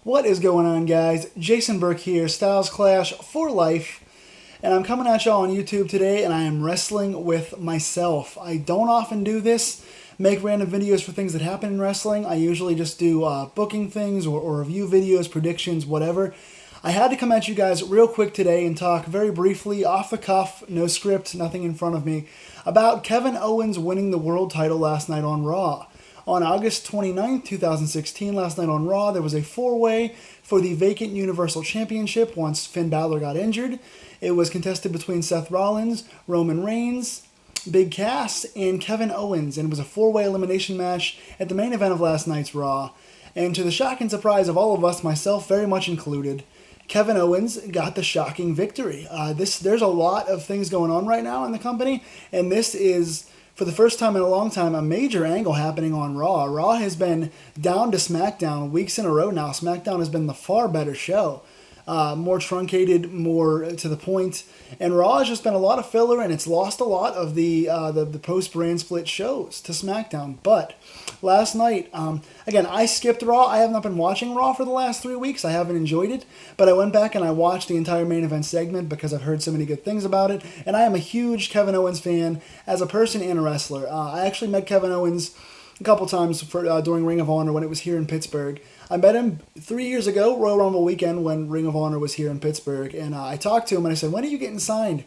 What is going on, guys? Jason Burke here, Styles Clash for life, and I'm coming at y'all on YouTube today, and I am wrestling with myself. I don't often do this, make random videos for things that happen in wrestling. I usually just do booking things or review videos, predictions, whatever. I had to come at you guys real quick today and talk very briefly, off the cuff, no script, nothing in front of me, about Kevin Owens winning the world title last night on Raw. On August 29th, 2016, last night on Raw, there was a four-way for the vacant Universal Championship once Finn Balor got injured. It was contested between Seth Rollins, Roman Reigns, Big Cass, and Kevin Owens, and it was a four-way elimination match at the main event of last night's Raw. And to the shock and surprise of all of us, myself very much included, Kevin Owens got the shocking victory. There's a lot of things going on right now in the company, and this is, for the first time in a long time, a major angle happening on Raw. Raw has been down to SmackDown weeks in a row now. SmackDown has been the far better show. More truncated, more to the point. And Raw has just been a lot of filler, and it's lost a lot of the post-brand split shows to SmackDown. But last night, again, I skipped Raw. I have not been watching Raw for the last 3 weeks. I haven't enjoyed it. But I went back and I watched the entire main event segment because I've heard so many good things about it. And I am a huge Kevin Owens fan as a person and a wrestler. I actually met Kevin Owens a couple times during Ring of Honor when it was here in Pittsburgh. I met him 3 years ago, Royal Rumble weekend, when Ring of Honor was here in Pittsburgh, and I talked to him and I said, "When are you getting signed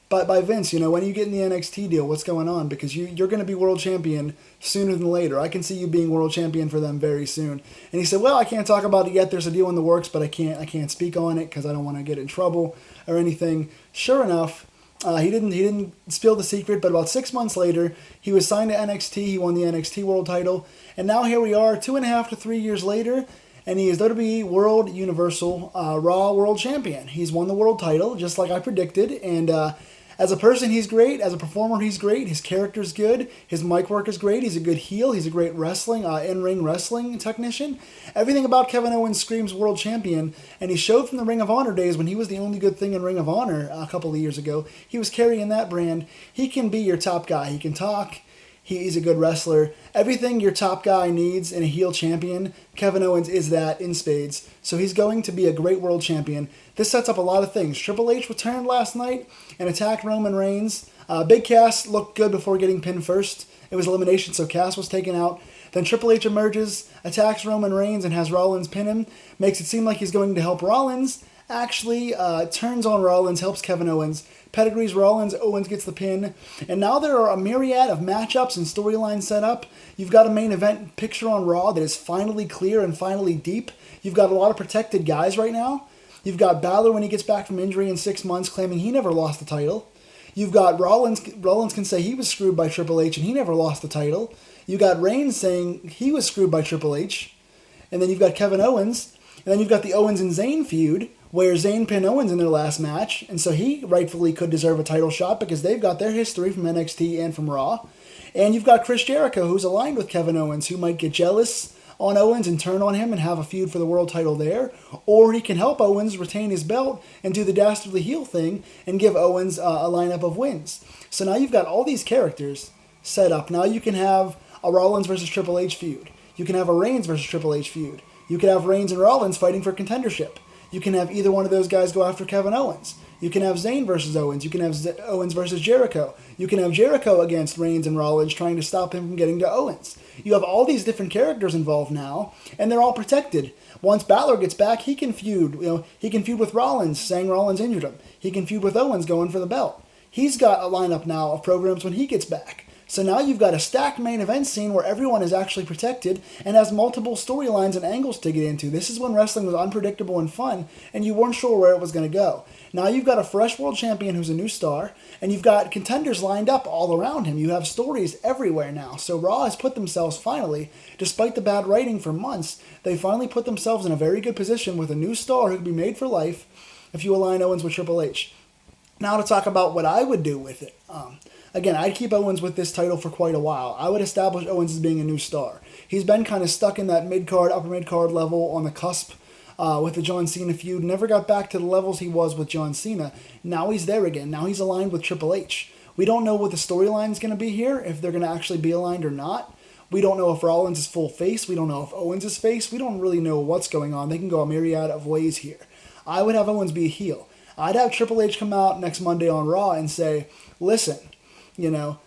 by Vince? You know, when are you getting the NXT deal? What's going on? Because you're going to be world champion sooner than later. I can see you being world champion for them very soon." And he said, "Well, I can't talk about it yet. There's a deal in the works, but I can't speak on it because I don't want to get in trouble or anything." Sure enough. He didn't spill the secret, but about 6 months later, he was signed to NXT. He won the NXT World Title, and now here we are, 2.5 to 3 years later, and he is WWE World Universal Raw World Champion. He's won the World Title, just like I predicted, and as a person, he's great. As a performer, he's great. His character's good. His mic work is great. He's a good heel. He's a great in-ring wrestling technician. Everything about Kevin Owens screams world champion, and he showed from the Ring of Honor days when he was the only good thing in Ring of Honor a couple of years ago. He was carrying that brand. He can be your top guy. He can talk. He's a good wrestler. Everything your top guy needs in a heel champion, Kevin Owens is that in spades. So he's going to be a great world champion. This sets up a lot of things. Triple H returned last night and attacked Roman Reigns. Big Cass looked good before getting pinned first. It was elimination, so Cass was taken out. Then Triple H emerges, attacks Roman Reigns, and has Rollins pin him. Makes it seem like he's going to help Rollins. Actually turns on Rollins, helps Kevin Owens, pedigrees Rollins, Owens gets the pin, and now there are a myriad of matchups and storylines set up. You've got a main event picture on Raw that is finally clear and finally deep. You've got a lot of protected guys right now. You've got Balor when he gets back from injury in 6 months claiming he never lost the title. You've got Rollins can say he was screwed by Triple H and he never lost the title. You got Reigns saying he was screwed by Triple H. And then you've got Kevin Owens. And then you've got the Owens and Zayn feud, where Zayn pinned Owens in their last match, and so he rightfully could deserve a title shot because they've got their history from NXT and from Raw. And you've got Chris Jericho, who's aligned with Kevin Owens, who might get jealous on Owens and turn on him and have a feud for the world title there, or he can help Owens retain his belt and do the dastardly heel thing and give Owens a lineup of wins. So now you've got all these characters set up. Now you can have a Rollins versus Triple H feud. You can have a Reigns versus Triple H feud. You can have Reigns and Rollins fighting for contendership. You can have either one of those guys go after Kevin Owens. You can have Zayn versus Owens. You can have Owens versus Jericho. You can have Jericho against Reigns and Rollins trying to stop him from getting to Owens. You have all these different characters involved now, and they're all protected. Once Balor gets back, he can feud. He can feud with Rollins, saying Rollins injured him. He can feud with Owens going for the belt. He's got a lineup now of programs when he gets back. So now you've got a stacked main event scene where everyone is actually protected and has multiple storylines and angles to get into. This is when wrestling was unpredictable and fun, and you weren't sure where it was going to go. Now you've got a fresh world champion who's a new star, and you've got contenders lined up all around him. You have stories everywhere now. So Raw has put themselves finally, despite the bad writing for months, they finally put themselves in a very good position with a new star who could be made for life if you align Owens with Triple H. Now to talk about what I would do with it. Again, I'd keep Owens with this title for quite a while. I would establish Owens as being a new star. He's been kind of stuck in that mid-card, upper mid-card level on the cusp with the John Cena feud. Never got back to the levels he was with John Cena. Now he's there again. Now he's aligned with Triple H. We don't know what the storyline is going to be here, if they're going to actually be aligned or not. We don't know if Rollins is full face. We don't know if Owens is face. We don't really know what's going on. They can go a myriad of ways here. I would have Owens be a heel. I'd have Triple H come out next Monday on Raw and say, listen, you know,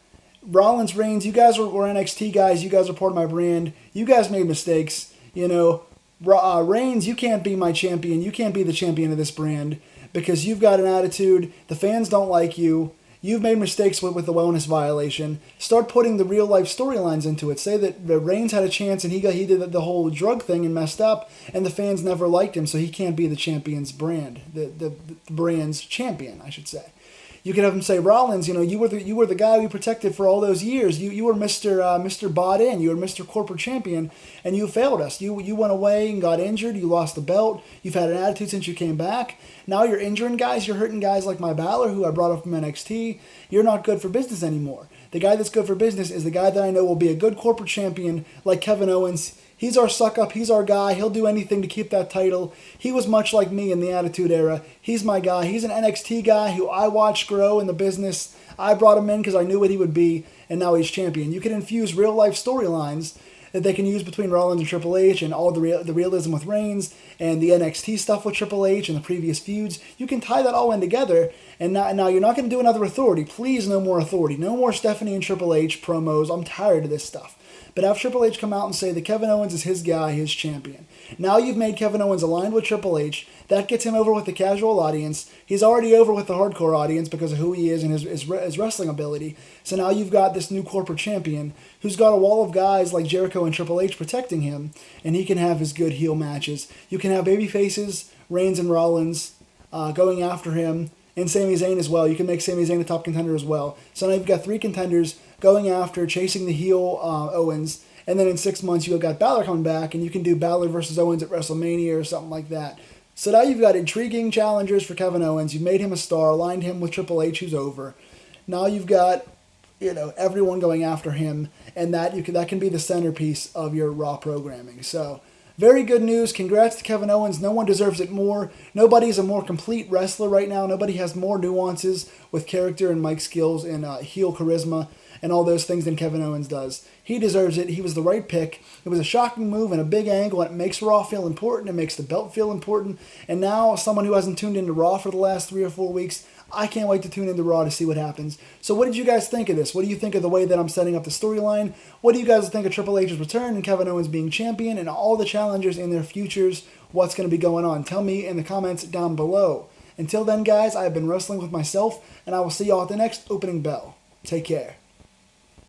Rollins, Reigns, you guys were NXT guys. You guys are part of my brand. You guys made mistakes. You know, Reigns, you can't be my champion. You can't be the champion of this brand because you've got an attitude. The fans don't like you. You've made mistakes with the wellness violation. Start putting the real life storylines into it. Say that Reigns had a chance and he did the whole drug thing and messed up, and the fans never liked him, so he can't be the champion's brand, the brand's champion, I should say. You could have him say, Rollins, you know, you were the guy we protected for all those years. You were Mr. Bought In. You were Mr. Corporate Champion, and you failed us. You went away and got injured. You lost the belt. You've had an attitude since you came back. Now you're injuring guys. You're hurting guys like my Balor, who I brought up from NXT. You're not good for business anymore. The guy that's good for business is the guy that I know will be a good corporate champion like Kevin Owens. He's our suck-up. He's our guy. He'll do anything to keep that title. He was much like me in the Attitude Era. He's my guy. He's an NXT guy who I watched grow in the business. I brought him in because I knew what he would be, and now he's champion. You can infuse real-life storylines that they can use between Rollins and Triple H and all the realism with Reigns and the NXT stuff with Triple H and the previous feuds. You can tie that all in together, and now you're not going to do another Authority. Please, no more Authority. No more Stephanie and Triple H promos. I'm tired of this stuff. But have Triple H come out and say that Kevin Owens is his guy, his champion. Now you've made Kevin Owens aligned with Triple H. That gets him over with the casual audience. He's already over with the hardcore audience because of who he is and his wrestling ability. So now you've got this new corporate champion who's got a wall of guys like Jericho and Triple H protecting him, and he can have his good heel matches. You can have baby faces, Reigns and Rollins, going after him, and Sami Zayn as well. You can make Sami Zayn a top contender as well. So now you've got 3 contenders going after, chasing the heel Owens, and then in 6 months you've got Balor coming back, and you can do Balor versus Owens at WrestleMania or something like that. So now you've got intriguing challengers for Kevin Owens. You've made him a star, aligned him with Triple H, who's over. Now you've got, you know, everyone going after him, and that can be the centerpiece of your Raw programming. So very good news. Congrats to Kevin Owens. No one deserves it more. Nobody's a more complete wrestler right now. Nobody has more nuances with character and mic skills and heel charisma and all those things than Kevin Owens does. He deserves it. He was the right pick. It was a shocking move and a big angle, and it makes Raw feel important. It makes the belt feel important. And now, someone who hasn't tuned into Raw for the last 3 or 4 weeks, I can't wait to tune into Raw to see what happens. So what did you guys think of this? What do you think of the way that I'm setting up the storyline? What do you guys think of Triple H's return and Kevin Owens being champion and all the challengers in their futures? What's going to be going on? Tell me in the comments down below. Until then, guys, I've been wrestling with myself, and I will see y'all at the next opening bell. Take care.